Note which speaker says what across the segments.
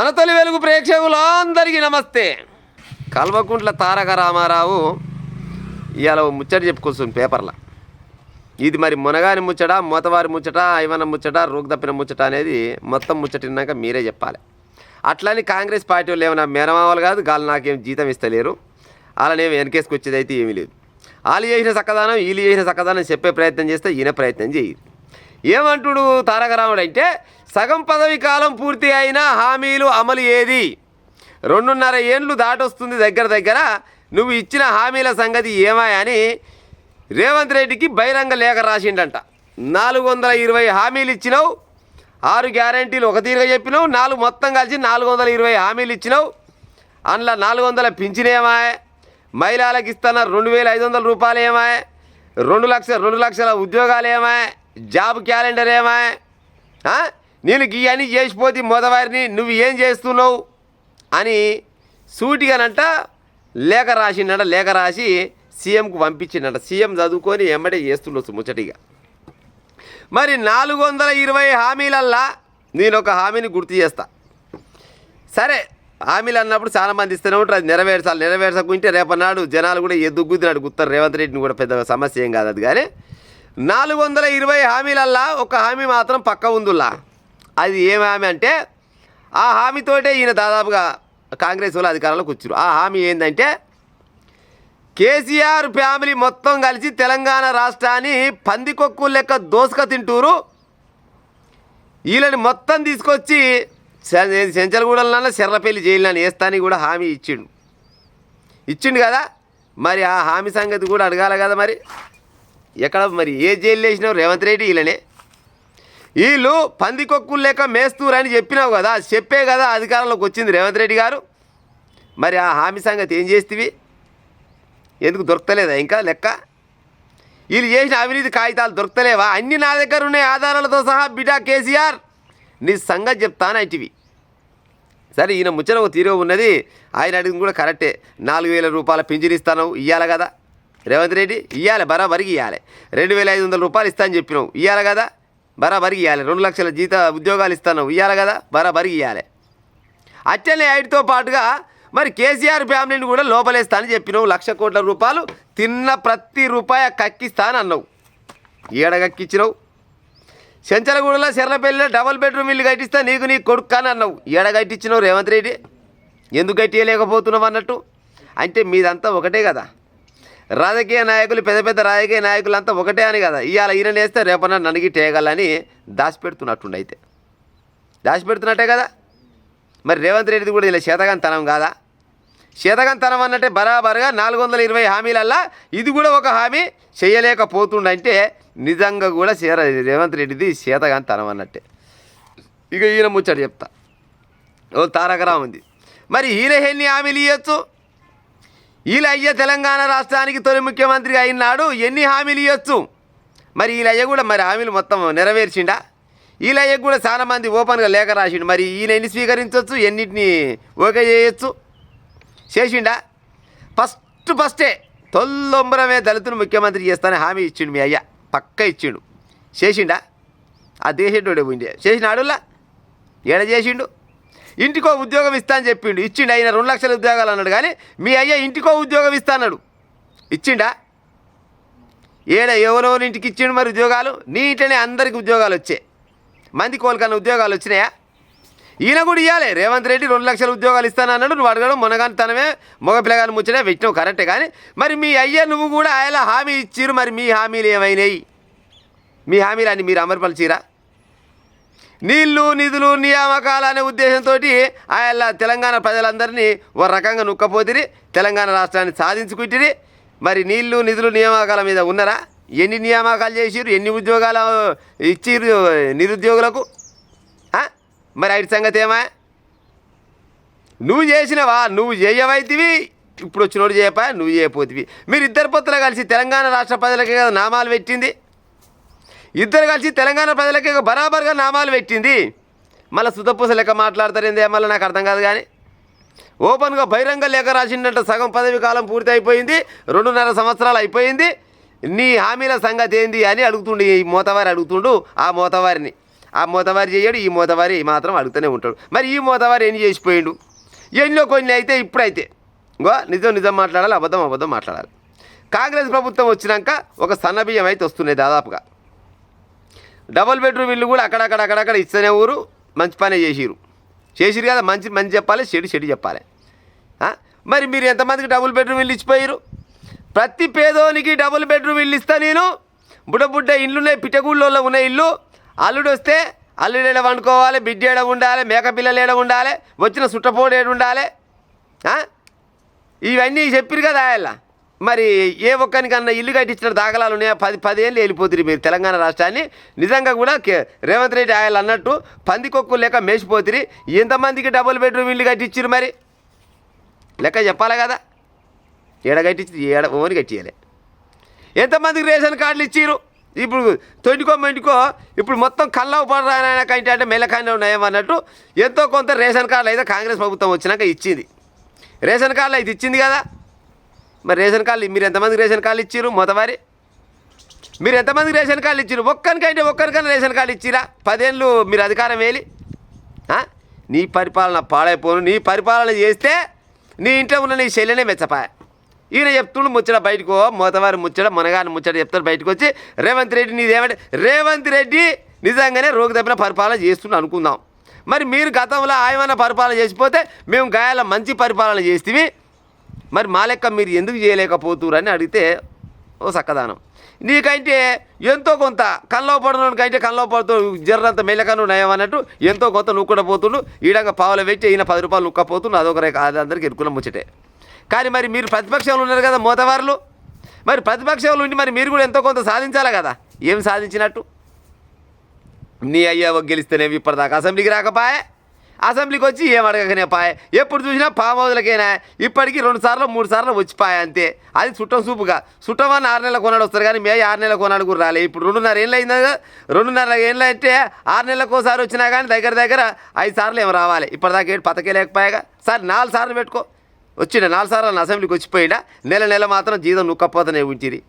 Speaker 1: మన తొలి వెలుగు ప్రేక్షకులందరికీ నమస్తే. కల్వకుంట్ల తారక రామారావు ఇవాళ ముచ్చట చెప్పుకొస్తుంది పేపర్లో. ఇది మరి మునగాని ముచ్చట, మోతవారి ముచ్చట, ఐవన్న ముచ్చట, రోగు తప్పిన ముచ్చట అనేది మొత్తం ముచ్చటినాక మీరే చెప్పాలి. అట్లని కాంగ్రెస్ పార్టీ వాళ్ళు ఏమైనా మేనమామలు కాదు, వాళ్ళు నాకేం జీతం ఇస్తలేరు, వాళ్ళనేమి వెనకేసుకొచ్చేది అయితే ఏమీ లేదు. వాళ్ళు చేసిన చక్కదానం వీళ్ళు చేసిన చక్కదానం చెప్పే ప్రయత్నం చేస్తే ఈయన ప్రయత్నం చేయదు. ఏమంటుడు తారక రాముడు అంటే, సగం పదవి కాలం పూర్తి అయిన హామీలు అమలు ఏది? 2.5 ఏండ్లు దాటొస్తుంది దగ్గర. నువ్వు ఇచ్చిన హామీల సంగతి ఏమాయా అని రేవంత్ రెడ్డికి బహిరంగ లేఖ రాసిండంట. 420 హామీలు ఇచ్చినావు, 6 గ్యారంటీలు ఒక తీరుగా చెప్పినావు, 4 మొత్తం కలిసి 420 హామీలు ఇచ్చినావు. అందులో 400 పింఛన్ ఏమాయ, మహిళలకు ఇస్తున్న 2,500 రూపాయలు ఏమాయ, 2 లక్షల ఉద్యోగాలు ఏమాయ, జాబ్ క్యాలెండర్ ఏమాయ, నేను ఇవన్నీ చేసిపోతే మొదవారిని నువ్వు ఏం చేస్తున్నావు అని సూటిగానంట లేఖ రాసిండట. లేఖ రాసి సీఎంకు పంపించిండట. సీఎం చదువుకొని ఎమ్మటే చేస్తుండొచ్చు ముచ్చటిగా. మరి 420 హామీలల్లా నేను ఒక హామీని గుర్తు చేస్తా. సరే, హామీలు అన్నప్పుడు చాలామంది ఇస్తూనే ఉంటారు, అది నెరవేర్చకుంటే రేపన్నాడు జనాలు కూడా ఎదుగుద్దినాడు గుర్తారు. రేవంత్ రెడ్డిని కూడా పెద్ద సమస్య ఏం కాదు అది. కానీ 420 హామీలల్లా ఒక హామీ మాత్రం పక్క ఉందిలా. అది ఏం హామీ అంటే, ఆ హామీతోటే ఈయన దాదాపుగా కాంగ్రెస్ వాళ్ళు అధికారంలోకి వచ్చారు. ఆ హామీ ఏంటంటే, కేసీఆర్ ఫ్యామిలీ మొత్తం కలిసి తెలంగాణ రాష్ట్రాన్ని పందికొక్కు లెక్క దోసుక తింటూరు, వీళ్ళని మొత్తం తీసుకొచ్చి చెంచలగూడలన్నా చెర్లపల్లి జైలు వేస్తానికి కూడా హామీ ఇచ్చిండు కదా. మరి ఆ హామీ సంగతి కూడా అడగాలి కదా. మరి ఎక్కడ మరి ఏ జైలు వేసినావు రేవంత్ రెడ్డి? వీళ్ళనే వీళ్ళు పందికొక్కులు లెక్క మేస్తూరని చెప్పినావు కదా, చెప్పే కదా అధికారంలోకి వచ్చింది రేవంత్ రెడ్డి గారు. మరి ఆ హామీ సంగతి ఏం చేస్తేవి? ఎందుకు దొరకలేదా ఇంకా లెక్క? వీళ్ళు చేసిన అవినీతి కాగితాలు దొరకలేవా? అన్నీ నా దగ్గర ఉన్నాయి ఆధారాలతో సహా. బిడ్డా కేసీఆర్, నీ సంగతి చెప్తాను అంటివి. సరే, ఈయన ముచ్చట ఒక తీరు ఉన్నది. ఆయన అడిగింది కూడా కరెక్టే. 4,000 రూపాయల పింఛన్ ఇస్తాను ఇవ్వాలి కదా రేవంత్ రెడ్డి, ఇవ్వాలి, బరాబరికి ఇవ్వాలి. 2,500 రూపాయలు ఇస్తా అని చెప్పినావు, ఇవ్వాలి కదా, బరాబరికి ఇవ్వాలి. 2 లక్షల ఉద్యోగాలు ఇస్తాను, ఇవ్వాలి కదా, బరాబరికి ఇవ్వాలి. అట్లనే ఐటితో పాటుగా మరి కేసీఆర్ ఫ్యామిలీని కూడా లోపలేస్తానని చెప్పినావు. 1,00,000 కోట్ల రూపాయలు తిన్న ప్రతి రూపాయి కక్కిస్తాను అన్నావు. ఏడ కక్కిచ్చినావు? చెంచలగూడలో చెర్లపల్లిలో డబుల్ బెడ్రూమ్ ఇల్లు కట్టిస్తా నీకు నీ కొడుకు అని అన్నావు. ఏడ కట్టించినావు రేవంత్ రెడ్డి? ఎందుకు కట్టియలేకపోతున్నావు అన్నట్టు. అంటే మీదంతా ఒకటే కదా, రాజకీయ నాయకులు, పెద్ద రాజకీయ నాయకులంతా ఒకటే అని కదా. ఇవాళ ఈయన వేస్తే రేపన్నా నన్ను టేగాలని దాచిపెడుతున్నట్టుండి. అయితే దాచిపెడుతున్నట్టే కదా. మరి రేవంత్ రెడ్డిది కూడా ఇలా శతగంతనం కాదా? శతగంతనం అన్నట్టే బరాబరుగా 420 హామీలల్లా ఇది కూడా ఒక హామీ చేయలేకపోతుండంటే నిజంగా కూడా రేవంత్ రెడ్డిది శతగంతనం అన్నట్టే. ఇక ఈయన ముచ్చట చెప్తా. ఓ తారక ఉంది. మరి ఈయన ఎన్ని హామీలు ఇవ్వచ్చు? వీళ్ళయ్య తెలంగాణ రాష్ట్రానికి తొలి ముఖ్యమంత్రి అయినాడు, ఎన్ని హామీలు ఇవ్వచ్చు? మరి వీళ్ళయ్య కూడా మరి హామీలు మొత్తం నెరవేర్చిండా? వీళ్ళయ్య కూడా చాలామంది ఓపెన్గా లేఖ రాసిండు. మరి ఈయన ఎన్ని స్వీకరించవచ్చు, ఎన్నింటిని ఓకే చేయొచ్చు? చేసిండా? ఫస్టే తొల్లొంబరమే దళితులు ముఖ్యమంత్రి చేస్తానని హామీ ఇచ్చిండు మీ అయ్య, పక్క ఇచ్చిండు. చేసిండా? ఆ దేశంటోడే పోయిండే. చేసినాడులా ఏడ చేసిండు? ఇంటికో ఉద్యోగం ఇస్తా అని చెప్పిండు, ఇచ్చిండు. ఆయన 2 లక్షల ఉద్యోగాలు అన్నాడు. కానీ మీ అయ్య ఇంటికో ఉద్యోగం ఇస్తా అన్నాడు, ఇచ్చిండా? ఎవరెవరి ఇంటికి ఇచ్చిండు మరి ఉద్యోగాలు? నీ ఇంట్లోనే అందరికి ఉద్యోగాలు వచ్చాయి. మంది కోలుకన్నా ఉద్యోగాలు వచ్చినాయా? ఈయన కూడా ఇవ్వాలి. రేవంత్ రెడ్డి 2 లక్షల ఉద్యోగాలు ఇస్తానన్నాడు. నువ్వు అడగడం మొనగాని తనమే మగ పిల్లగాని ముచ్చటే పెట్టినావు, కరెక్టే. కానీ మరి మీ అయ్య నువ్వు కూడా ఆయన హామీ ఇచ్చిరు. మరి మీ హామీలు ఏమైనాయి? మీ హామీలన్నీ మీరు అమలుపరిచిరా? నీళ్లు, నిధులు, నియామకాలు అనే ఉద్దేశంతో ఆయన తెలంగాణ ప్రజలందరినీ ఒక రకంగా నొక్కపోతిరి, తెలంగాణ రాష్ట్రాన్ని సాధించుకుంటురి. మరి నీళ్లు, నిధులు, నియామకాల మీద ఉన్నారా? ఎన్ని నియామకాలు చేసిరు? ఎన్ని ఉద్యోగాలు ఇచ్చిరు నిరుద్యోగులకు? మరి ఐటి సంగతి ఏమా? నువ్వు చేసినవా? నువ్వు చేయవైతివి, ఇప్పుడు వచ్చినోడు చేయపా, నువ్వు చేయపోతివి. మీరు ఇద్దరు పొత్తులు కలిసి తెలంగాణ రాష్ట్ర ప్రజలకే కదా నామాలు పెట్టింది. ఇద్దరు కలిసి తెలంగాణ ప్రజలకే బరాబర్గా నామాలు పెట్టింది. మళ్ళీ సుతపూస లెక్క మాట్లాడతారేంది మళ్ళీ నాకు అర్థం కాదు. కానీ ఓపెన్గా బహిరంగ లేఖ రాసిందంట. సగం పదవి కాలం పూర్తి అయిపోయింది, 2.5 సంవత్సరాలు అయిపోయింది, నీ హామీల సంగతి ఏంది అని అడుగుతుండు. ఈ మోతవారి అడుగుతుండు ఆ మోతవారిని. ఆ మోతవారి చేయడు, ఈ మోతవారి మాత్రం అడుగుతూనే ఉంటాడు. మరి ఈ మోతవారి ఏం చేసిపోయిండు? ఎన్నో కొన్ని అయితే ఇప్పుడైతే నిజం నిజం మాట్లాడాలి, అబద్ధం అబద్ధం మాట్లాడాలి. కాంగ్రెస్ ప్రభుత్వం వచ్చినాక ఒక సన్నబియ్యం అయితే వస్తున్నాయి దాదాపుగా. డబుల్ బెడ్రూమ్ ఇల్లు కూడా అక్కడక్కడ ఇస్తేనే ఊరు మంచి పనే చేసిరు కదా. మంచి చెప్పాలి, చెడు చెప్పాలి. మరి మీరు ఎంతమందికి డబుల్ బెడ్రూమ్ ఇల్లు ఇచ్చిపోయారు? ప్రతి పేదోనికి డబుల్ బెడ్రూమ్ ఇల్లు ఇస్తా నేను. బుడ్డ ఇల్లున్నాయి, పిట్టగూళ్ళలో ఉన్న ఇల్లు. అల్లుడు వస్తే అల్లుడు ఏడ వండుకోవాలి, బిడ్డ ఏడ ఉండాలి, మేకపిల్లలు ఏడ ఉండాలి, వచ్చిన సుట్టపోడు ఏడు ఉండాలి, ఇవన్నీ చెప్పిరు కదా ఆయన. మరి ఏ ఒక్కరికన్నా ఇల్లు కట్టించిన దాఖలాలు ఉన్నాయా? 10 ఏళ్ళు వెళ్ళిపోతుంది మీరు తెలంగాణ రాష్ట్రాన్ని. నిజంగా కూడా రేవంత్ రెడ్డి ఆయన అన్నట్టు పందికొక్కు లేక మేసిపోతుంది. ఎంతమందికి డబుల్ బెడ్రూమ్ ఇల్లు కట్టించారు? మరి లెక్క చెప్పాలి కదా. ఏడ కట్టించి ఓని కట్టియాలి. ఎంతమందికి రేషన్ కార్డులు ఇచ్చిరు? ఇప్పుడు తొంటికో ఇప్పుడు మొత్తం కళ్ళవు పడరాయనకంటే అంటే మెల్లకానే ఉన్నాయేమన్నట్టు ఎంతో కొంత రేషన్ కార్డులు అయితే కాంగ్రెస్ ప్రభుత్వం వచ్చినాక ఇచ్చింది. రేషన్ కార్డులు అయితే ఇచ్చింది కదా. మరి రేషన్ కార్డులు మీరు ఎంతమందికి రేషన్ కార్డులు ఇచ్చిరు? మొదవారి మీరు ఎంతమందికి రేషన్ కార్డులు ఇచ్చిరు? ఒక్కరికైనా రేషన్ కార్డు ఇచ్చిరా? 10 ఏళ్ళు మీరు అధికారం వేలి నీ పరిపాలన పాడైపోను. నీ పరిపాలన చేస్తే నీ ఇంట్లో ఉన్న నీ శైలినే మెచ్చపాయ. ఈయన చెప్తుండు ముచ్చట బయటకు, మోతవారి ముచ్చట మనగాని ముచ్చట చెప్తాడు బయటకు వచ్చి. రేవంత్ రెడ్డి నీదేమంటే రేవంత్ రెడ్డి నిజంగానే రోగి తప్పిన పరిపాలన చేస్తుండు అనుకుందాం. మరి మీరు గతంలో ఆయమన్న పరిపాలన చేసిపోతే మేము గాయాల మంచి పరిపాలన చేస్తేవి, మరి మా లెక్క మీరు ఎందుకు చేయలేకపోతున్నారు అని అడిగితే ఓ చక్కదానం. నీకంటే ఎంతో కొంత కల్లో పడునోనికంటే కల్లో పడుతూ జర్రంత మెల్లకను నయం అన్నట్టు ఎంతో కొంత నువ్వు కూడా పోతుండు. ఈడంగా పావులు పెట్టి ఈయన 10 రూపాయలు నుక్కపోతుండు. అదొక అది అందరికీ ఎరుకున్న ముచ్చటే. కానీ మరి మీరు ప్రతిపక్షంలో ఉన్నారు కదా మోతవారులు. మరి ప్రతిపక్షంలో ఉండి మరి మీరు కూడా ఎంతో కొంత సాధించాలి కదా. ఏం సాధించినట్టు? నీ అయ్యా గెలిస్తేనే ఇప్పటిదాకా అసెంబ్లీకి రాకపాయే. అసెంబ్లీకి వచ్చి ఏం అడగకనే పాయ. ఎప్పుడు చూసినా పామ్ హౌజ్లకైనా ఇప్పటికీ 2 సార్లు 3 సార్లు వచ్చిపాయ అంతే. అది చుట్టం సూపుగా. చుట్టమని 6 నెలల కొనాడు వస్తారు కానీ మే 6 నెలల కొనాడు కూడా రాలే. ఇప్పుడు 2.5 ఏళ్ళు అయింది కదా. 2.5 ఏళ్ళు అంటే 6 నెలలకు ఒకసారి వచ్చినా కానీ దగ్గర 5 సార్లు ఏమో రావాలి. ఇప్పటిదాకా ఏడు పతకే లేకపోయాగా. సార్ 4 సార్లు పెట్టుకో. వచ్చిండ 4 సార్లు అసెంబ్లీకి వచ్చిపోయినా నెల మాత్రం జీతం నుక్కపోతనే ఉంచిరి.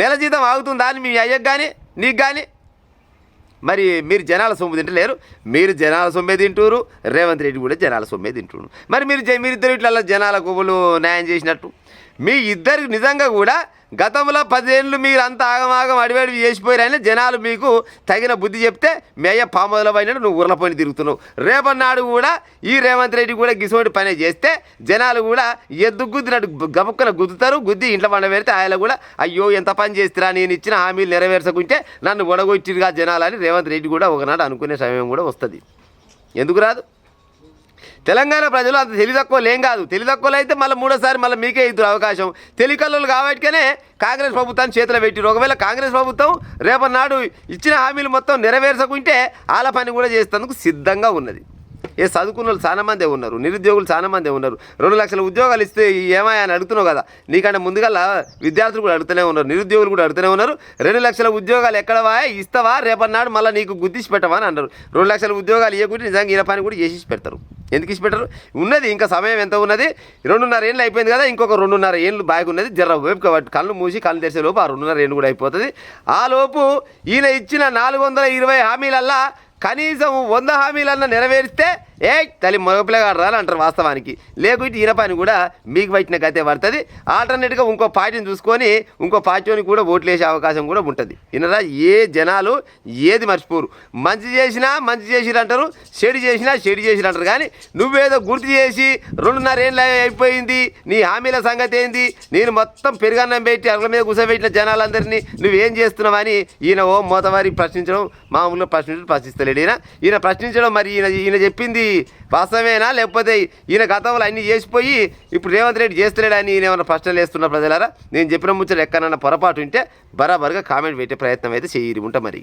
Speaker 1: నెల జీతం ఆగుతుందా అని మీ అయ్యకు కానీ నీకు కానీ? మరి మీరు జనాల సొమ్ము తింటలేరు. మీరు జనాల సొమ్మే తింటూరు, రేవంత్ రెడ్డి కూడా జనాల సొమ్మే తింటున్నారు. మరి మీరిద్దరు ఇట్లా జనాల కొవ్వులు న్యాయం చేసినట్టు మీ ఇద్దరికి నిజంగా కూడా గతంలో 10 ఏళ్ళు మీరు అంత ఆగమాగం అడివేడివి చేసిపోయారని జనాలు మీకు తగిన బుద్ధి చెప్తే మేయ పామోదల పైన నువ్వు ఊర్లపోయిన తిరుగుతున్నావు. రేపన్నాడు కూడా ఈ రేవంత్ రెడ్డి కూడా గిసోటి పని చేస్తే జనాలు కూడా ఎద్దు గుద్దినట్టు గబుక్కన గుద్దుతారు. గుద్ది ఇంట్లో పండ పెడితే ఆయన కూడా అయ్యో ఎంత పని చేస్తారా, నేను ఇచ్చిన హామీలు నెరవేర్చకుంటే నన్ను ఒడగొట్టిరుగా జనాలని రేవంత్ రెడ్డి కూడా ఒకనాడు అనుకునే సమయం కూడా వస్తుంది. ఎందుకు రాదు? తెలంగాణ ప్రజలు అంత తెలివితక్కువలేం కాదు. తెలివితక్కువలు అయితే మళ్ళీ 3ోసారి మళ్ళీ మీకే ఇద్దరు అవకాశం. తెలివికల్లు కాబట్టికనే కాంగ్రెస్ ప్రభుత్వాన్ని చేతిలో పెట్టిరు. ఒకవేళ కాంగ్రెస్ ప్రభుత్వం రేపన్నాడు ఇచ్చిన హామీలు మొత్తం నెరవేర్చకుంటే వాళ్ళ పని కూడా చేసేందుకు సిద్ధంగా ఉన్నది. చదువుకున్న వాళ్ళు చాలా మందే ఉన్నారు, నిరుద్యోగులు చాలా మందే ఉన్నారు. 2 లక్షల ఉద్యోగాలు ఇస్తే ఏమాయా అని అడుగుతున్నావు కదా. నీకంటే ముందుగా విద్యార్థులు కూడా అడుగుతూనే ఉన్నారు, నిరుద్యోగులు కూడా అడుగుతూనే ఉన్నారు. 2 లక్షల ఉద్యోగాలు ఎక్కడవా ఇస్తావా, రేపన్నాడు మళ్ళీ నీకు గుద్దిసి పెట్టవా అని అన్నారు. 2 లక్షల ఉద్యోగాలు ఇవ్వకుంటే నిజంగా ఈయన పని కూడా చేసి పెడతారు. ఎందుకు ఇచ్చి పెట్టరు? ఉన్నది ఇంకా సమయం ఎంత ఉన్నది? 2.5 ఏళ్ళు అయిపోయింది కదా. ఇంకొక 2.5 ఏళ్ళు బాగా ఉన్నది. జర వైపు కాబట్టి కళ్ళు మూసి కళ్ళు తెరిసే లోపు ఆ 2.5 ఏళ్ళు కూడా అయిపోతుంది. ఆ లోపు ఈయన ఇచ్చిన 420 హామీలల్లా కనీసం 100 హామీలన్నా నెరవేరిస్తే తల్లి మగపిల్లగాడు రాని అంటారు వాస్తవానికి. లేకుంటే ఈయన పని కూడా మీకు పట్టిన గతే పడుతుంది. ఆల్టర్నేట్గా ఇంకో పార్టీని చూసుకొని ఇంకో పార్టీని కూడా ఓట్లు వేసే అవకాశం కూడా ఉంటుంది. ఈయనరా ఏ జనాలు ఏది మర్చిపోరు. మంచి చేసినా మంచి చేసిరు అంటారు, చెడు చేసినా చెడు చేసిరు అంటారు. కానీ నువ్వేదో గుర్తు చేసి 2.5 ఏళ్ళు అయిపోయింది, నీ హామీల సంగతి ఏంది, నేను మొత్తం పెరుగన్నం పెట్టి అట్ల మీద కూర్చోబెట్టిన జనాలందరినీ నువ్వేం చేస్తున్నావని ఈయన ఓ మోతవారి ప్రశ్నించడం మామూలుగా ప్రశ్నిస్తలేడు. ఈయన ప్రశ్నించడం మరి ఈయన చెప్పింది వాస్తవేనా లేకపోతే ఈయన గతంలో అన్నీ చేసిపోయి ఇప్పుడు రేవంత్ రెడ్డి చేస్తలేడని ఈయన ఏమైనా ప్రశ్నలు వేస్తున్న ప్రజలారా? నేను చెప్పిన ముచ్చట ఎక్కడన్నా పొరపాటు ఉంటే బరాబర్గా కామెంట్ పెట్టే ప్రయత్నం అయితే చేయరు ఉంటా మరి.